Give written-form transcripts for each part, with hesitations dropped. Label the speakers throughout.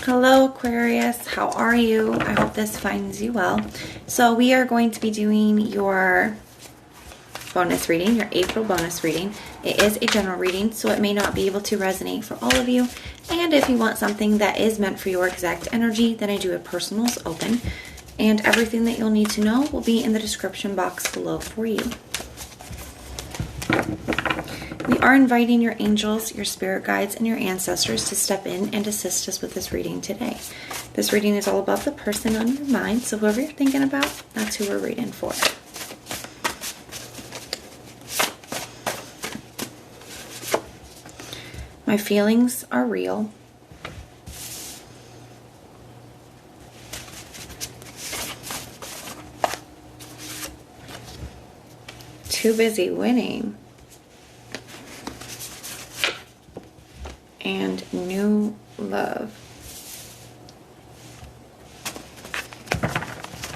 Speaker 1: Hello Aquarius, how are you? I hope this finds you well. So we are going to be doing your bonus reading, your April bonus reading. It is a general reading, so it may not be able to resonate for all of you. And if you want something that is meant for your exact energy, then I do a personals open. And everything that you'll need to know will be in the description box below for you. We are inviting your angels, your spirit guides, and your ancestors to step in and assist us with this reading today. This reading is all about the person on your mind, so whoever you're thinking about, that's who we're reading for. My feelings are real. Too busy winning. And new love.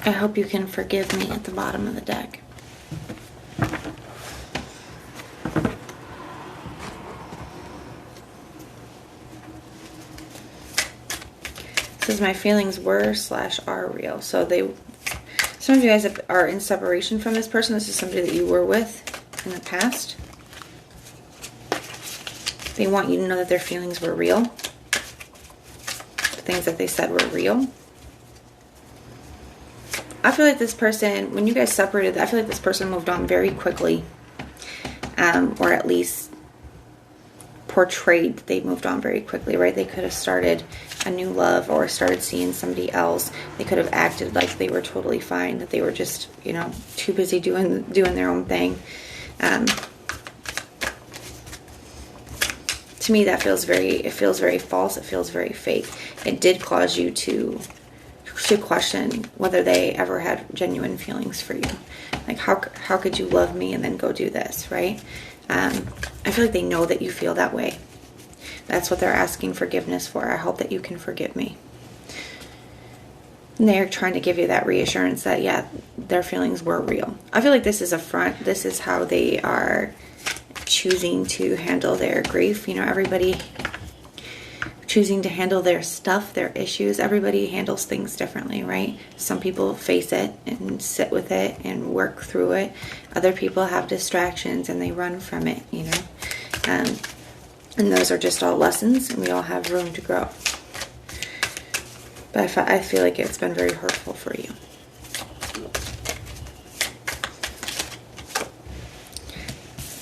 Speaker 1: I hope you can forgive me at the bottom of the deck. It says my feelings were/are real. So some of you guys are in separation from this person. This is somebody that you were with in the past. They want you to know that their feelings were real. The things that they said were real. I feel like this person, when you guys separated, I feel like this person moved on very quickly. Or at least portrayed they moved on very quickly, right? They could have started a new love or started seeing somebody else. They could have acted like they were totally fine, that they were just, too busy doing their own thing. To me, that feels very false. It feels very fake. It did cause you to question whether they ever had genuine feelings for you. Like, how could you love me and then go do this, right? I feel like they know that you feel that way. That's what they're asking forgiveness for. I hope that you can forgive me. And they're trying to give you that reassurance that, yeah, their feelings were real. I feel like this is a front. This is how they are choosing to handle their grief. Everybody choosing to handle their stuff, their issues. Everybody handles things differently, right? Some people face it and sit with it and work through it. Other people have distractions and they run from it, and those are just all lessons, and we all have room to grow. But I feel like it's been very hurtful for you.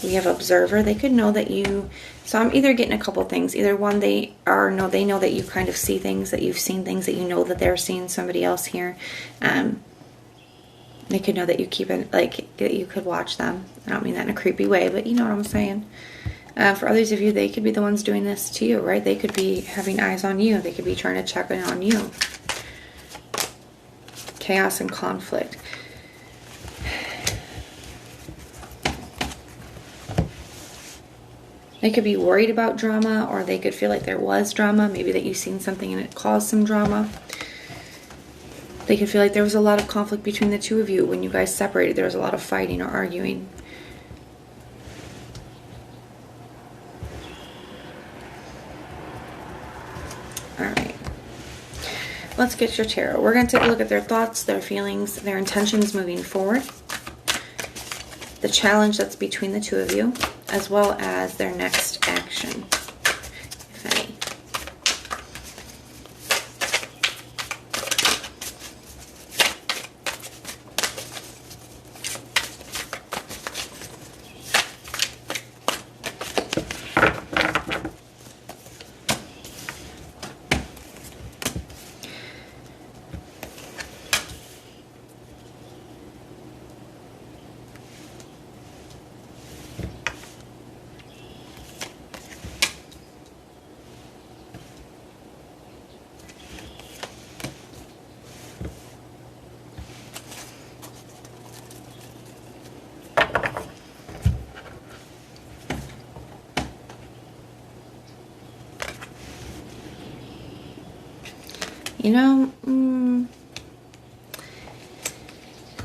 Speaker 1: We have observer. They could know that you, so I'm either getting a couple things. Either one, they know that you kind of see things, that you've seen things, that you know that they're seeing somebody else here. They could know that you keep it, like, that you could watch them. I don't mean that in a creepy way, but you know what I'm saying. For others of you, they could be the ones doing this to you, right? They could be having eyes on you. They could be trying to check in on you. Chaos and conflict. They could be worried about drama, or they could feel like there was drama. Maybe that you've seen something and it caused some drama. They could feel like there was a lot of conflict between the two of you. When you guys separated, there was a lot of fighting or arguing. Alright. Let's get your tarot. We're going to take a look at their thoughts, their feelings, their intentions moving forward. The challenge that's between the two of you, as well as their next action, if any.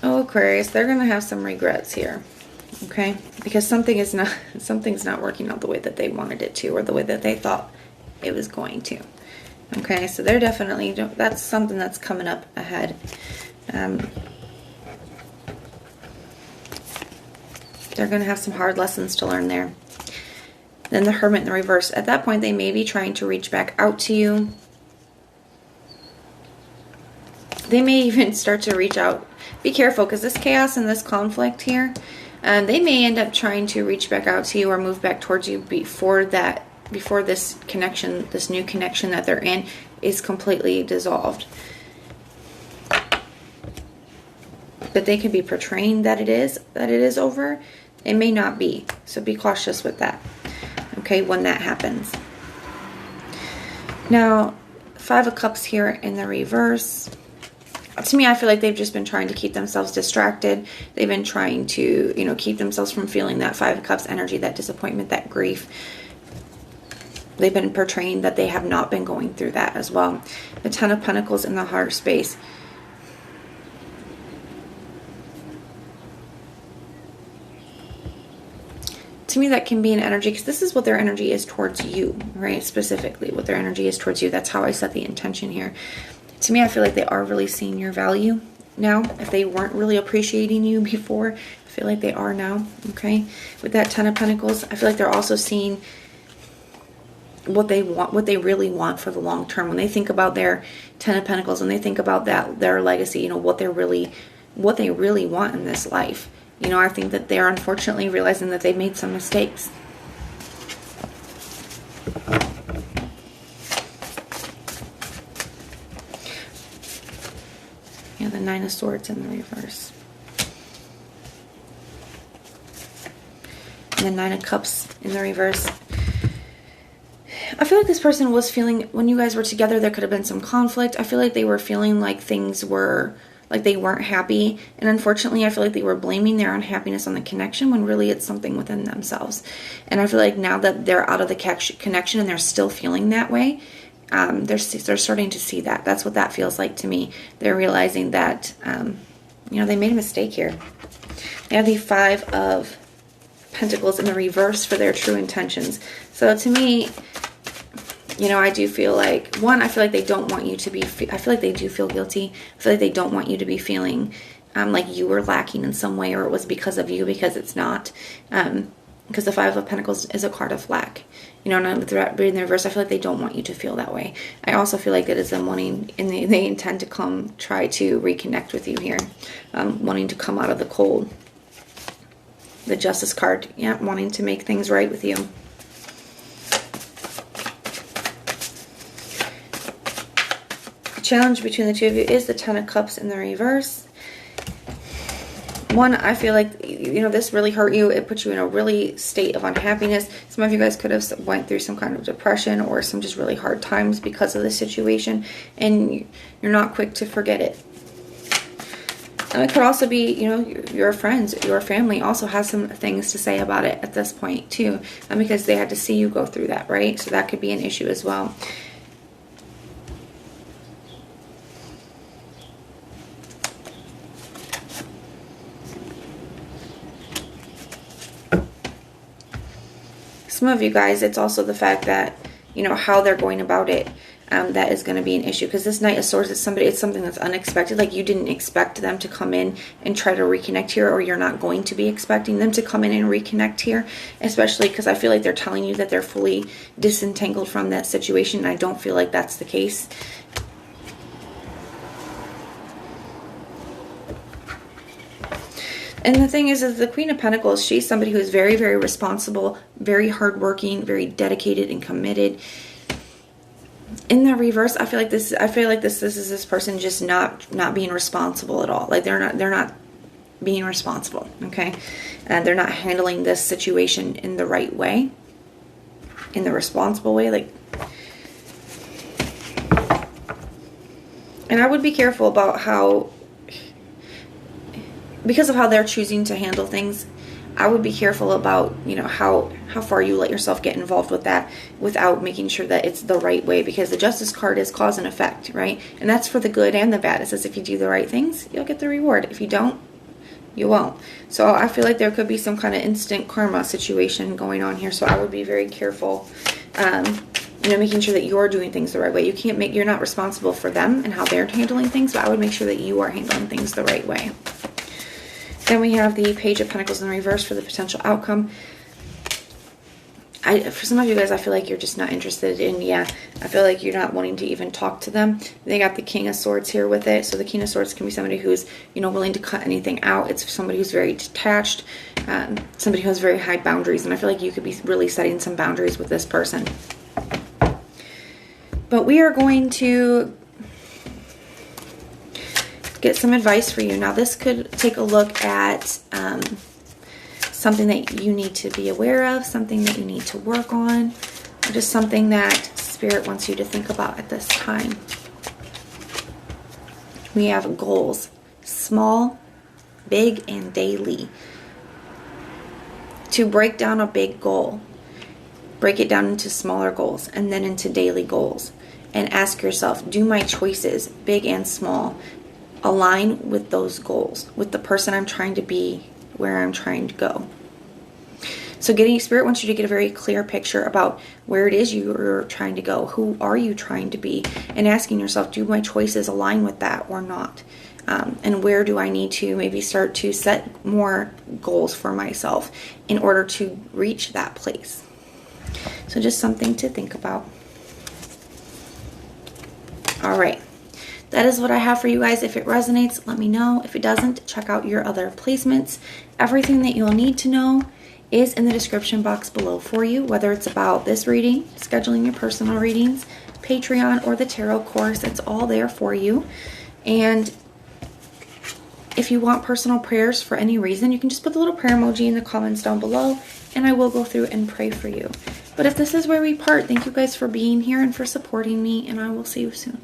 Speaker 1: Oh, Aquarius, they're going to have some regrets here, okay? Because something's not working out the way that they wanted it to, or the way that they thought it was going to. Okay, so they're definitely, that's something that's coming up ahead. They're going to have some hard lessons to learn there. Then the Hermit in the reverse. At that point, they may be trying to reach back out to you. They may even start to reach out. Be careful, because this chaos and this conflict here, they may end up trying to reach back out to you or move back towards you before this connection, this new connection that they're in, is completely dissolved. But they could be portraying that it is over. It may not be. So be cautious with that. Okay, when that happens. Now, 5 of Cups here in the reverse. To me, I feel like they've just been trying to keep themselves distracted. They've been trying to, keep themselves from feeling that 5 of Cups energy, that disappointment, that grief. They've been portraying that they have not been going through that as well. The 10 of Pentacles in the heart space. To me, that can be an energy, because this is what their energy is towards you, right? Specifically, what their energy is towards you. That's how I set the intention here. To me, I feel like they are really seeing your value now. If they weren't really appreciating you before, I feel like they are now, okay? With that 10 of Pentacles, I feel like they're also seeing what they want, what they really want for the long term. When they think about their 10 of Pentacles, when they think about their legacy, what they really want in this life. I think that they're unfortunately realizing that they've made some mistakes. Yeah, the 9 of Swords in the reverse. And the 9 of Cups in the reverse. I feel like this person was feeling, when you guys were together, there could have been some conflict. I feel like they were feeling like things were, like they weren't happy. And unfortunately, I feel like they were blaming their unhappiness on the connection when really it's something within themselves. And I feel like now that they're out of the connection and they're still feeling that way, they're starting to see that. That's what that feels like to me. They're realizing that, they made a mistake here. They have the 5 of Pentacles in the reverse for their true intentions. So to me, I do feel like, I feel like they don't want you to be, I feel like they do feel guilty. I feel like they don't want you to be feeling like you were lacking in some way, or it was because of you, because it's not. Because the 5 of Pentacles is a card of lack. And with that being in the reverse, I feel like they don't want you to feel that way. I also feel like it is them wanting, and they intend to try to reconnect with you here. Wanting to come out of the cold. The Justice card, yeah, wanting to make things right with you. Challenge between the two of you is the 10 of Cups in the reverse. I feel like, this really hurt you. It put you in a really state of unhappiness. Some of you guys could have went through some kind of depression or some just really hard times because of this situation, and you're not quick to forget it. And it could also be, your friends, your family also has some things to say about it at this point too, because they had to see you go through that, right? So that could be an issue as well. Some of you guys, it's also the fact that, how they're going about it, that is going to be an issue. Because this Knight of Swords is something that's unexpected. Like, you didn't expect them to come in and try to reconnect here, or you're not going to be expecting them to come in and reconnect here. Especially because I feel like they're telling you that they're fully disentangled from that situation, and I don't feel like that's the case. And the thing is the Queen of Pentacles, she's somebody who is very, very responsible, very hardworking, very dedicated and committed. In the reverse, I feel like this is this person just not being responsible at all. Like they're not being responsible, okay? And they're not handling this situation in the right way, in the responsible way, like. And I would be careful about how, because of how they're choosing to handle things, I would be careful about, how far you let yourself get involved with that without making sure that it's the right way, because the Justice card is cause and effect, right? And that's for the good and the bad. It says if you do the right things, you'll get the reward. If you don't, you won't. So I feel like there could be some kind of instant karma situation going on here. So I would be very careful, You know, making sure that you're doing things the right way. You're not responsible for them and how they're handling things, but I would make sure that you are handling things the right way. Then we have the Page of Pentacles in reverse for the potential outcome. For some of you guys, I feel like you're just not interested in, I feel like you're not wanting to even talk to them. They got the King of Swords here with it. So the King of Swords can be somebody who's, you know, willing to cut anything out. It's somebody who's very detached, somebody who has very high boundaries. And I feel like you could be really setting some boundaries with this person. But we are going to get some advice for you. Now, this could take a look at something that you need to be aware of, something that you need to work on, or just something that Spirit wants you to think about at this time. We have goals, small, big, and daily. To break down a big goal, break it down into smaller goals and then into daily goals. And ask yourself, do my choices, big and small, align with those goals, with the person I'm trying to be, where I'm trying to go? So Spirit wants you to get a very clear picture about where it is you're trying to go. Who are you trying to be? And asking yourself, do my choices align with that or not? And where do I need to maybe start to set more goals for myself in order to reach that place? So just something to think about. All right. That is what I have for you guys. If it resonates, let me know. If it doesn't, check out your other placements. Everything that you'll need to know is in the description box below for you, whether it's about this reading, scheduling your personal readings, Patreon, or the tarot course. It's all there for you. And if you want personal prayers for any reason, you can just put the little prayer emoji in the comments down below, and I will go through and pray for you. But if this is where we part, thank you guys for being here and for supporting me, and I will see you soon.